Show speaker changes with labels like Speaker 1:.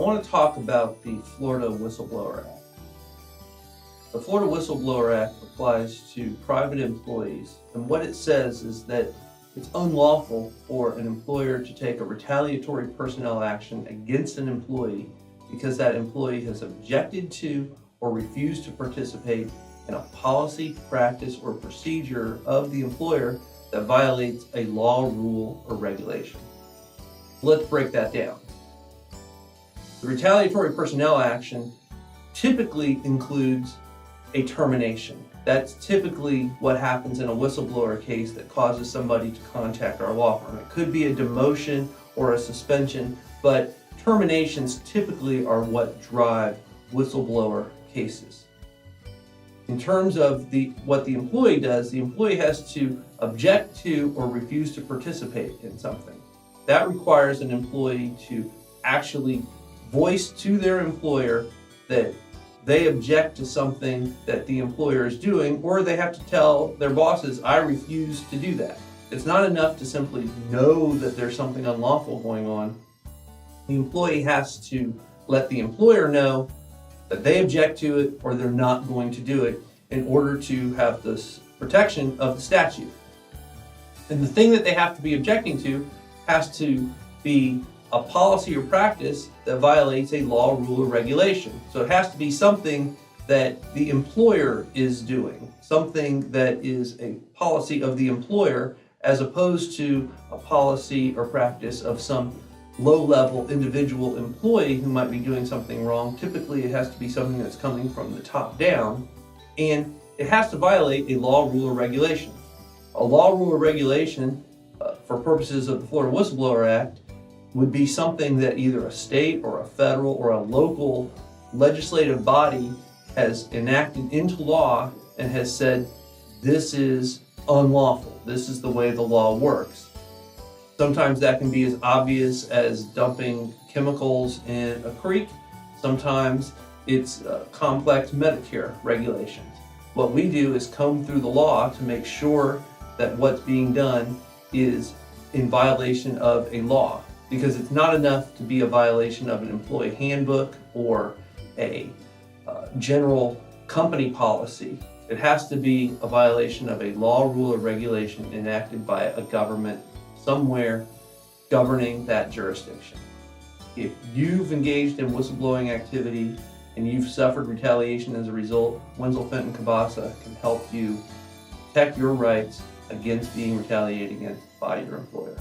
Speaker 1: want to talk about the Florida Whistleblower Act. The Florida Whistleblower Act applies to private employees, and what it says is that it's unlawful for an employer to take a retaliatory personnel action against an employee because that employee has objected to or refused to participate in a policy, practice, or procedure of the employer that violates a law, rule, or regulation. Let's break that down. The retaliatory personnel action typically includes a termination. That's typically what happens in a whistleblower case that causes somebody to contact our law firm. It could be a demotion or a suspension, but terminations typically are what drive whistleblower cases. In terms of what the employee does, the employee has to object to or refuse to participate in something. That requires an employee to actually voice to their employer that they object to something that the employer is doing, or they have to tell their bosses, I refuse to do that. It's not enough to simply know that there's something unlawful going on. The employee has to let the employer know that they object to it or they're not going to do it in order to have this protection of the statute. And the thing that they have to be objecting to has to be a policy or practice that violates a law, rule, or regulation. So it has to be something that the employer is doing, something that is a policy of the employer as opposed to a policy or practice of some low-level individual employee who might be doing something wrong. Typically, it has to be something that's coming from the top down, and it has to violate a law, rule, or regulation. A law, rule, or regulation, for purposes of the Florida Whistleblower Act, would be something that either a state or a federal or a local legislative body has enacted into law and has said, this is unlawful. This is the way the law works. Sometimes that can be as obvious as dumping chemicals in a creek. Sometimes it's complex Medicare regulations. What we do is comb through the law to make sure that what's being done is in violation of a law. Because it's not enough to be a violation of an employee handbook or a general company policy. It has to be a violation of a law, rule, or regulation enacted by a government somewhere governing that jurisdiction. If you've engaged in whistleblowing activity and you've suffered retaliation as a result, Wenzel Fenton Cabassa can help you protect your rights against being retaliated against by your employer.